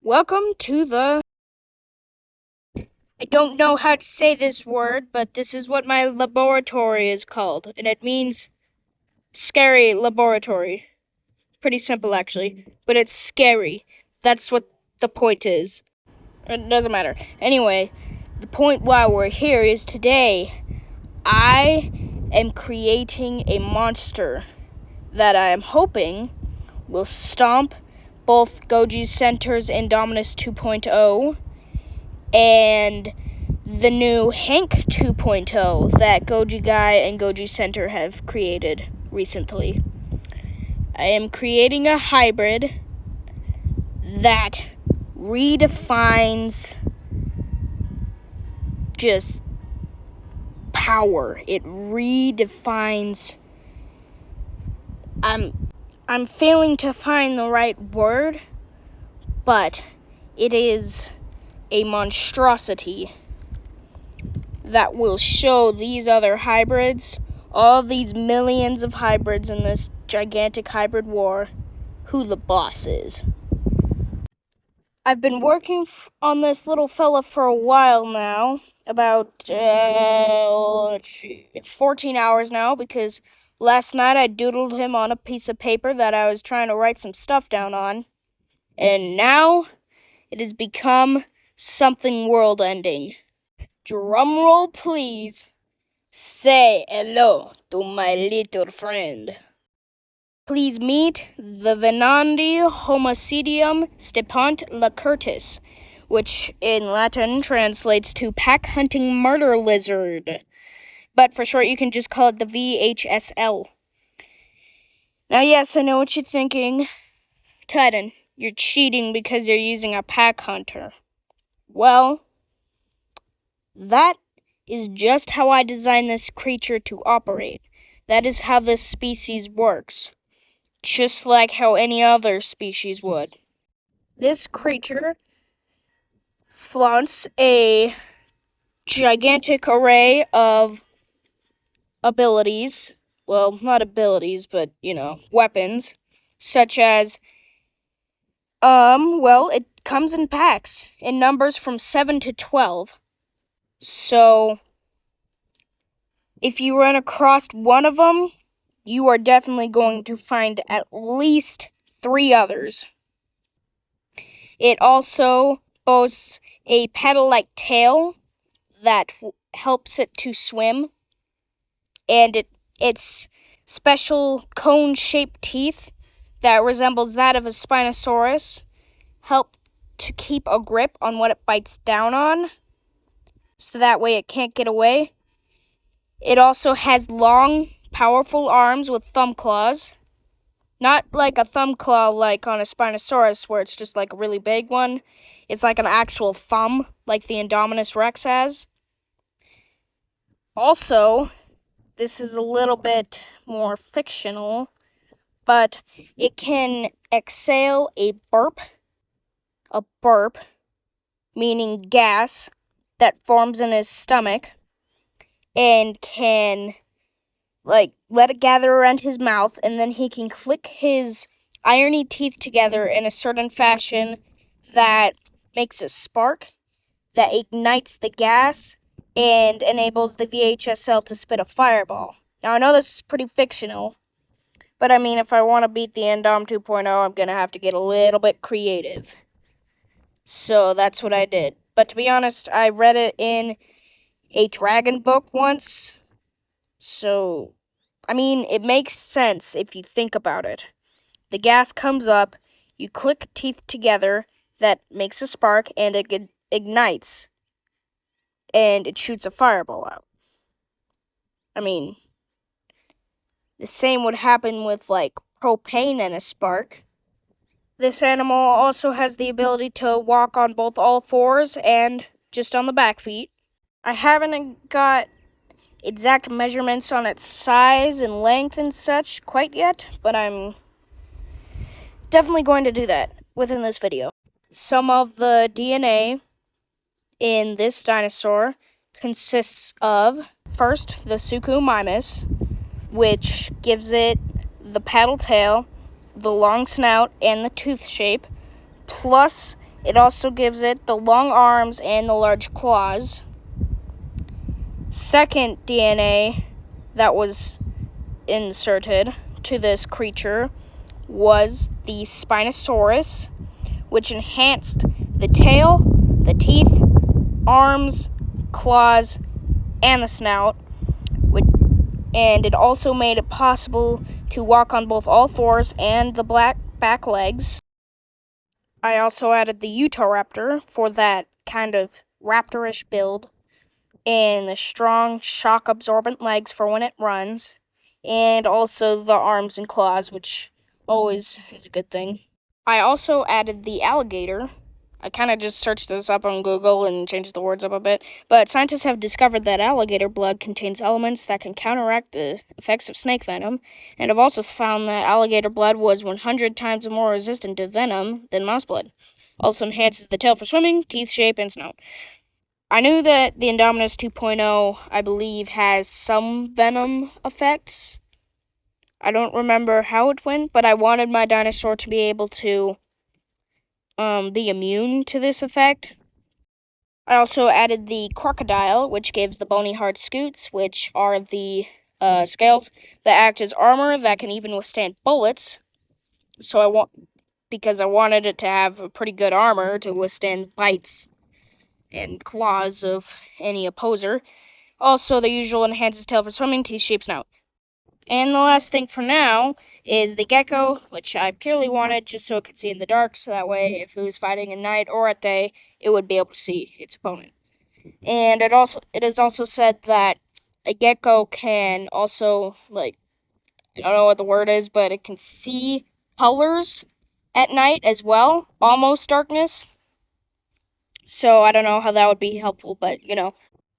Welcome to the... I don't know how to say this word, but this is what my laboratory is called, and it means scary laboratory. Pretty simple, actually, but it's scary. That's what the point is. It doesn't matter. Anyway, the point why we're here is today I am creating a monster that I am hoping will stomp both Goji Center's Indominus 2.0 and the new Hank 2.0 that Goji Guy and Goji Center have created recently. I am creating a hybrid that redefines just power. It redefines... I'm failing to find the right word, but it is a monstrosity that will show these other hybrids, all these millions of hybrids in this gigantic hybrid war, who the boss is. I've been working on this little fella for a while now, about 14 hours now, because last night I doodled him on a piece of paper that I was trying to write some stuff down on, and now it has become something world-ending. Drum roll, please. Say hello to my little friend. Please meet the Venandi homicidium stepant lacurtus, which in Latin translates to pack-hunting murder lizard. But for short, you can just call it the VHSL. Now, yes, I know what you're thinking. Titan, you're cheating because you're using a pack hunter. Well, that is just how I designed this creature to operate. That is how this species works. Just like how any other species would. This creature flaunts a gigantic array of abilities. Well, not abilities, but, weapons. Such as, it comes in packs. In numbers from 7 to 12. So, if you run across one of them, you are definitely going to find at least 3 others. It also boasts a paddle-like tail that helps it to swim, and its special cone-shaped teeth that resembles that of a Spinosaurus help to keep a grip on what it bites down on, so that way it can't get away. It also has long, powerful arms with thumb claws. Not like a thumb claw like on a Spinosaurus where it's just like a really big one. It's like an actual thumb like the Indominus Rex has. Also, this is a little bit more fictional, but it can exhale a burp, meaning gas, that forms in his stomach, and can let it gather around his mouth, and then he can click his irony teeth together in a certain fashion that makes a spark that ignites the gas and enables the VHSL to spit a fireball. Now, I know this is pretty fictional, but I mean, if I want to beat the Indom 2.0, I'm going to have to get a little bit creative. So that's what I did. But to be honest, I read it in a dragon book once, so I mean, it makes sense if you think about it. The gas comes up, you click teeth together, that makes a spark, and it ignites, and it shoots a fireball out. I mean, the same would happen with, propane and a spark. This animal also has the ability to walk on both all fours and just on the back feet. I haven't got exact measurements on its size and length and such quite yet, but I'm definitely going to do that within this video. Some of the DNA in this dinosaur consists of, first, the Suku mimus, which gives it the paddle tail, the long snout, and the tooth shape, plus It also gives it the long arms and the large claws. Second DNA that was inserted to this creature was the Spinosaurus, which enhanced the tail, the teeth, arms, claws, and the snout, and it also made it possible to walk on both all fours and the black back legs. I also added the Utahraptor for that kind of raptorish build, and the strong shock-absorbent legs for when it runs, and also the arms and claws, which always is a good thing. I also added the alligator. I kind of just searched this up on Google and changed the words up a bit, but scientists have discovered that alligator blood contains elements that can counteract the effects of snake venom, and have also found that alligator blood was 100 times more resistant to venom than mouse blood. Also enhances the tail for swimming, teeth shape, and snout. I knew that the Indominus 2.0, I believe, has some venom effects. I don't remember how it went, but I wanted my dinosaur to be able to be immune to this effect. I also added the crocodile, which gives the bony hard scutes, which are the scales that act as armor that can even withstand bullets. Because I wanted it to have a pretty good armor to withstand bites and claws of any opposer. Also, the usual enhances tail for swimming, teeth shape, snout. And the last thing for now is the gecko, which I purely wanted just so it could see in the dark, so that way if it was fighting at night or at day, it would be able to see its opponent. And it is also said that a gecko can also, I don't know what the word is, but it can see colors at night as well, almost darkness. So I don't know how that would be helpful, but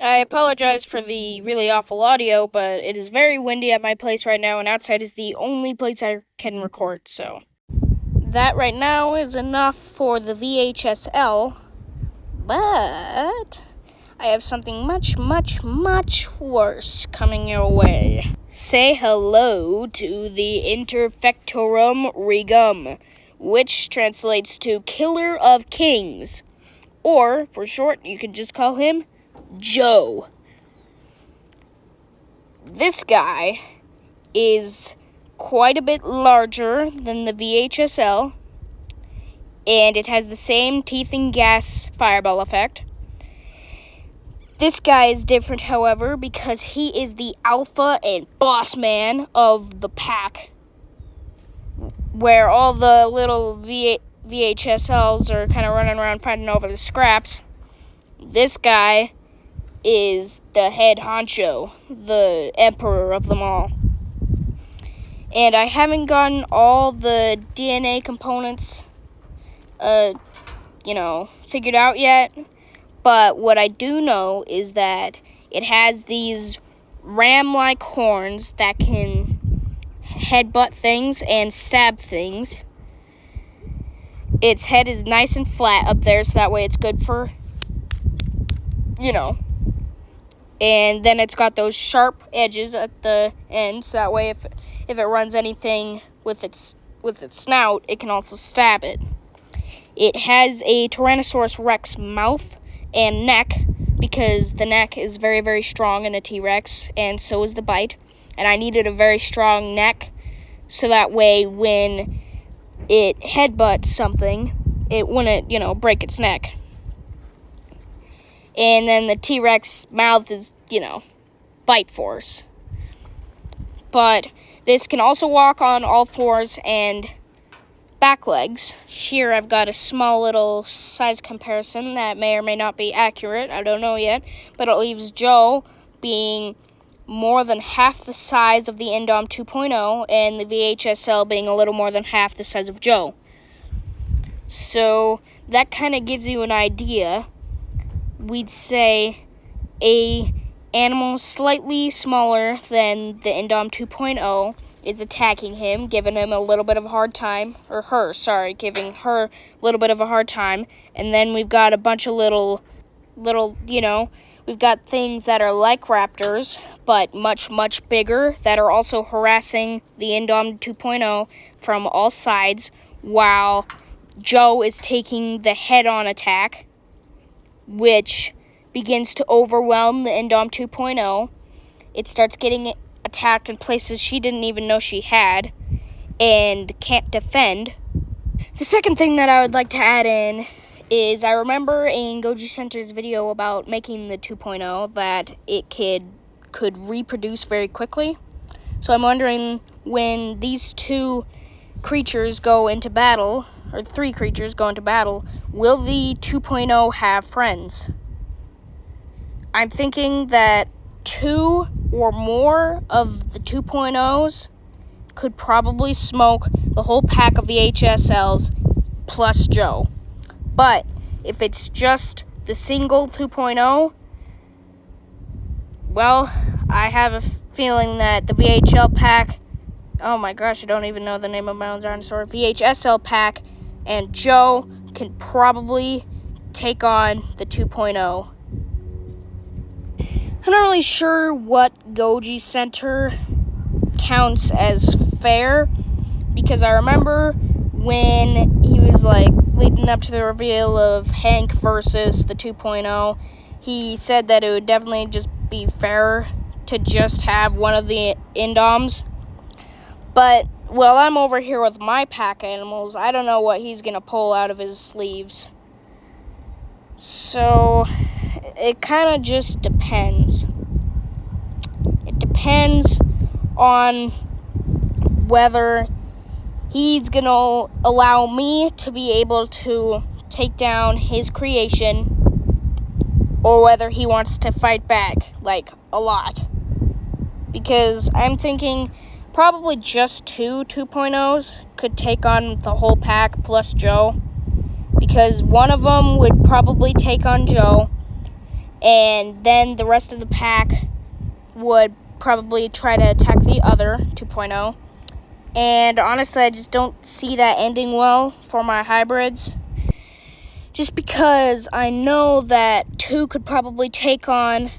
I apologize for the really awful audio, but it is very windy at my place right now, and outside is the only place I can record, so. That right now is enough for the VHSL, but I have something much, much, much worse coming your way. Say hello to the Interfectorum Regum, which translates to Killer of Kings, or, for short, you can just call him Joe. This guy is quite a bit larger than the VHSL, and it has the same teeth and gas fireball effect. This guy is different, however, because he is the alpha and boss man of the pack, where all the little VHSLs are kind of running around fighting over the scraps. This guy is the head honcho, the emperor of them all. And I haven't gotten all the DNA components, figured out yet. But what I do know is that it has these ram-like horns that can headbutt things and stab things. Its head is nice and flat up there, so that way it's good for, And then it's got those sharp edges at the end, so that way if it runs anything with its snout, it can also stab it. It has a Tyrannosaurus Rex mouth and neck, because the neck is very, very strong in a T-Rex, and so is the bite. And I needed a very strong neck, so that way when it headbutts something, it wouldn't, break its neck. And then the T-Rex mouth is, bite force. But this can also walk on all fours and back legs. Here I've got a small little size comparison that may or may not be accurate. I don't know yet. But it leaves Joe being more than half the size of the Indom 2.0 and the VHSL being a little more than half the size of Joe. So that kind of gives you an idea. We'd say a animal slightly smaller than the Indom 2.0 is attacking him, giving him a little bit of a hard time, giving her a little bit of a hard time. And then we've got a bunch of little, we've got things that are like raptors, but much, much bigger, that are also harassing the Indom 2.0 from all sides, while Joe is taking the head-on attack, which begins to overwhelm the Indom 2.0. It starts getting attacked in places she didn't even know she had and can't defend. The second thing that I would like to add in is I remember in Goji Center's video about making the 2.0 that it could reproduce very quickly. So I'm wondering, when these two creatures go into battle, or three creatures go into battle, will the 2.0 have friends? I'm thinking that 2 or more of the 2.0s could probably smoke the whole pack of VHSLs plus Joe. But if it's just the single 2.0, well, I have a feeling that the VHL pack, oh my gosh, I don't even know the name of my own dinosaur, VHSL pack and Joe can probably take on the 2.0. I'm not really sure what Goji Center counts as fair, because I remember when he was leading up to the reveal of Hank versus the 2.0, he said that it would definitely just be fair to just have one of the Indoms. But while I'm over here with my pack animals, I don't know what he's gonna pull out of his sleeves. So it kind of just depends. It depends on whether he's going to allow me to be able to take down his creation, or whether he wants to fight back, a lot. Because I'm thinking probably just 2.0s could take on the whole pack plus Joe. Because one of them would probably take on Joe, and then the rest of the pack would probably try to attack the other 2.0. And honestly, I just don't see that ending well for my hybrids. Just because I know that 2 could probably take on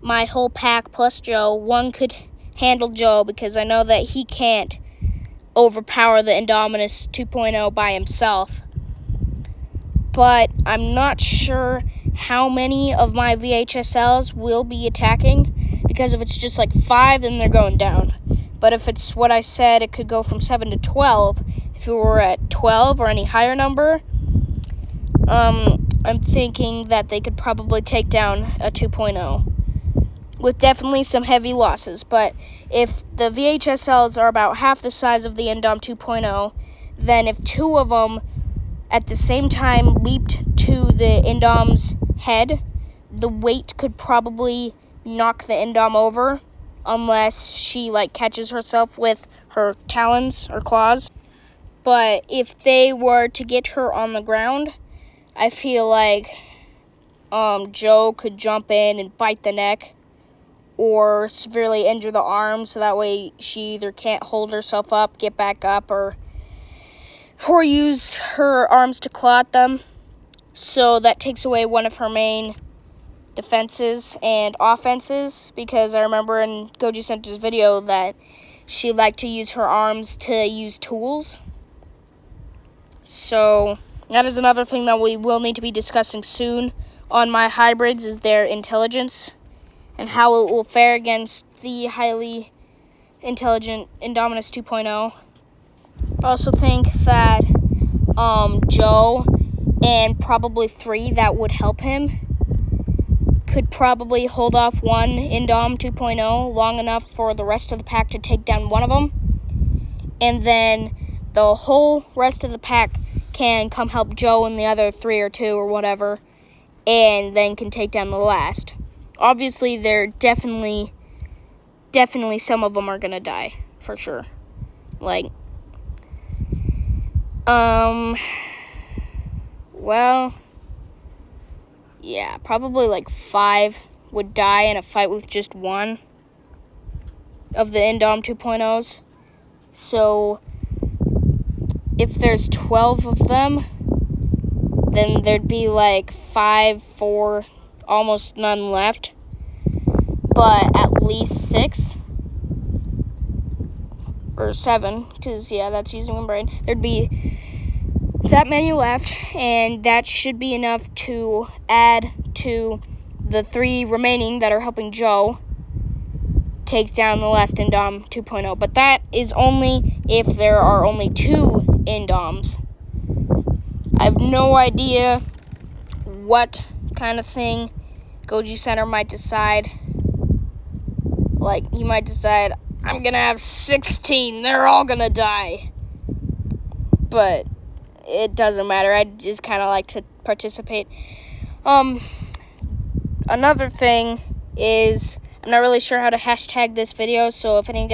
my whole pack plus Joe. 1 could handle Joe, because I know that he can't overpower the Indominus 2.0 by himself. But I'm not sure how many of my VHSLs will be attacking, because if it's just 5, then they're going down. But if it's what I said, it could go from 7 to 12. If it were at 12 or any higher number, I'm thinking that they could probably take down a 2.0 with definitely some heavy losses. But if the VHSLs are about half the size of the Indom 2.0, then if 2 of them at the same time leaped to the Indom's head, the weight could probably knock the Indom over, unless she catches herself with her talons or claws. But if they were to get her on the ground, I feel like Joe could jump in and bite the neck, or severely injure the arm, so that way she either can't hold herself up, get back up, or use her arms to claw at them. So that takes away one of her main defenses and offenses, because I remember in Goji Center's video that she liked to use her arms to use tools. So that is another thing that we will need to be discussing soon on my hybrids, is their intelligence and how it will fare against the highly intelligent Indominus 2.0. I also think that Joe and probably 3 that would help him could probably hold off one Indom 2.0 long enough for the rest of the pack to take down one of them. And then the whole rest of the pack can come help Joe and the other 3 or 2 or whatever, and then can take down the last. Obviously, they're definitely some of them are going to die, for sure. Well, yeah, probably 5 would die in a fight with just 1 of the Indom 2.0s. So if there's 12 of them, then there'd be 5, 4, almost none left. But at least 6 or 7, because that's using my brain. There'd be that menu left, and that should be enough to add to the 3 remaining that are helping Joe take down the last Indom 2.0. But that is only if there are only 2 Indoms. I have no idea what kind of thing Goji Center might decide. Like, he might decide, I'm gonna have 16, they're all gonna die. But it doesn't matter, I just kind of like to participate. Another thing is, I'm not really sure how to hashtag this video, so if any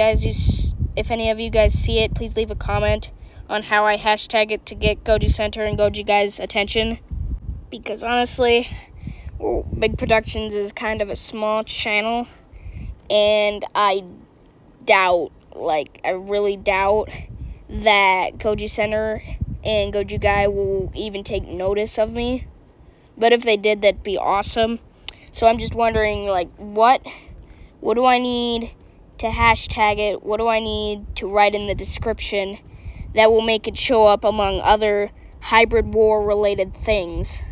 of you guys see it, please leave a comment on how I hashtag it to get Goji Center and Goji guys' attention. Because honestly, Big Productions is kind of a small channel, and I really doubt that Goji Center and Goji Guy will even take notice of me. But if they did, that'd be awesome. So I'm just wondering, like, what do I need to hashtag it? What do I need to write in the description that will make it show up among other hybrid war related things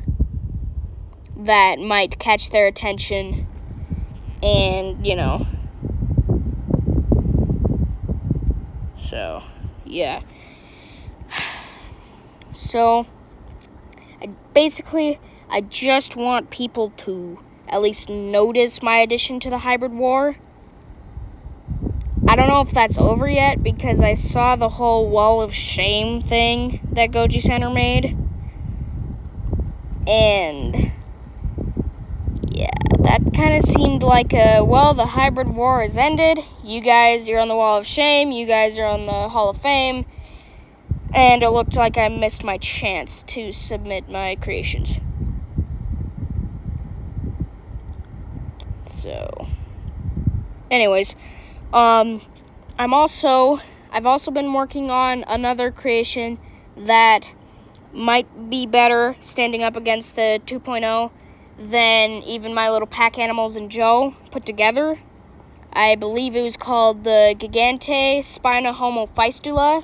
that might catch their attention? And, so, yeah. So, I just want people to at least notice my addition to the hybrid war. I don't know if that's over yet, because I saw the whole wall of shame thing that Goji Center made. And yeah, that kind of seemed like the hybrid war has ended. You guys, you're on the wall of shame. You guys are on the Hall of Fame. And it looked like I missed my chance to submit my creations. So, anyways, I've also been working on another creation that might be better standing up against the 2.0 than even my little pack animals and Joe put together. I believe it was called the Gigante Spina Homo Fistula,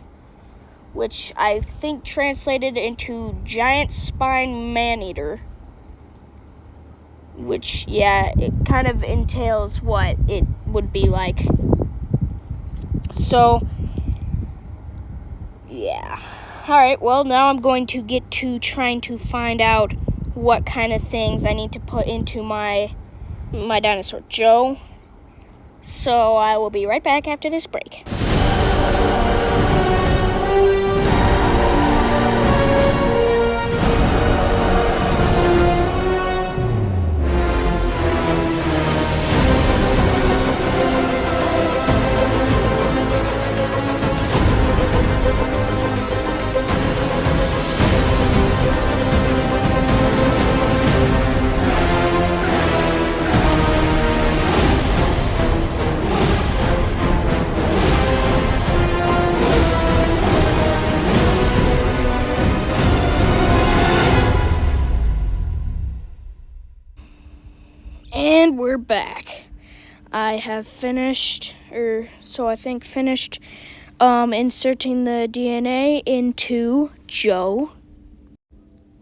which I think translated into Giant Spine Maneater. Which, yeah, it kind of entails what it would be like. So, yeah. Alright, well, now I'm going to get to trying to find out what kind of things I need to put into my dinosaur Joe. So, I will be right back after this break. And we're back. I have finished inserting the DNA into Joe.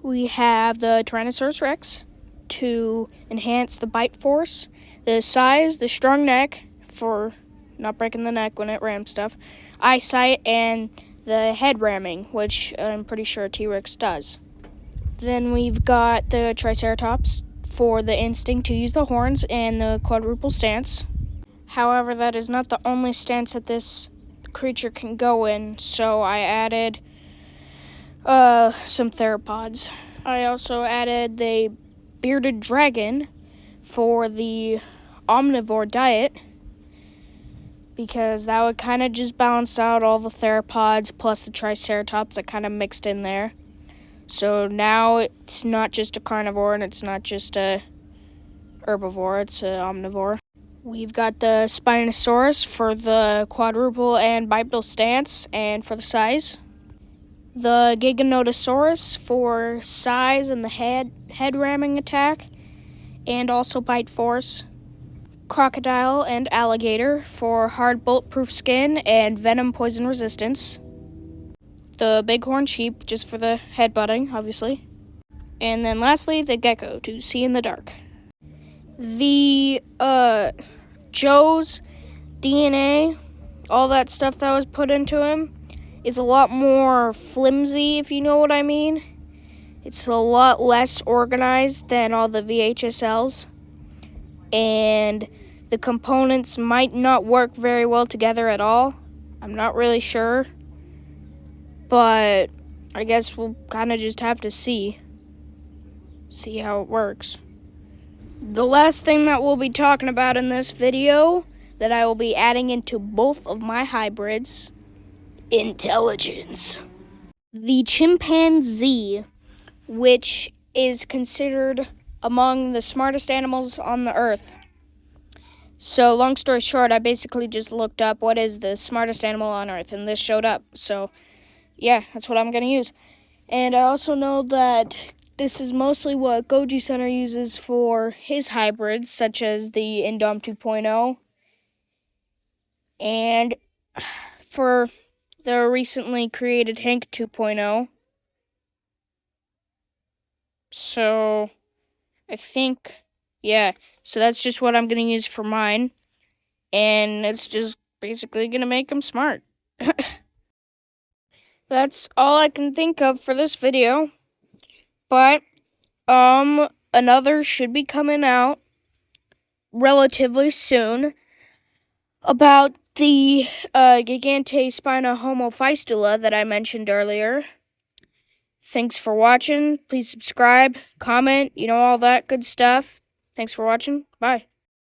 We have the Tyrannosaurus Rex to enhance the bite force, the size, the strong neck for not breaking the neck when it rams stuff, eyesight, and the head ramming, which I'm pretty sure T-Rex does. Then we've got the Triceratops for the instinct to use the horns and the quadruple stance. However, that is not the only stance that this creature can go in, so I added some theropods. I also added the bearded dragon for the omnivore diet, because that would kind of just balance out all the theropods plus the Triceratops that kind of mixed in there. So now it's not just a carnivore and it's not just a herbivore, it's an omnivore. We've got the Spinosaurus for the quadruple and bipedal stance and for the size. The Giganotosaurus for size and the head ramming attack and also bite force. Crocodile and alligator for hard bulletproof skin and venom poison resistance. the bighorn sheep, just for the headbutting, obviously. And then lastly, the gecko, to see in the dark. The, Joe's DNA, all that stuff that was put into him, is a lot more flimsy, if you know what I mean. It's a lot less organized than all the VHSLs. And the components might not work very well together at all. I'm not really sure. But I guess we'll kind of just have to see how it works. The last thing that we'll be talking about in this video that I will be adding into both of my hybrids: intelligence. The chimpanzee, which is considered among the smartest animals on the earth. So, long story short, I basically just looked up what is the smartest animal on earth, and this showed up. So, yeah, that's what I'm going to use. And I also know that this is mostly what Goji Center uses for his hybrids, such as the Indom 2.0, and for the recently created Hank 2.0. So, I think, yeah, so that's just what I'm going to use for mine, and it's just basically going to make them smart. That's all I can think of for this video, but, another should be coming out relatively soon about the, Gigantospina homofistula that I mentioned earlier. Thanks for watching. Please subscribe, comment, all that good stuff. Thanks for watching. Bye.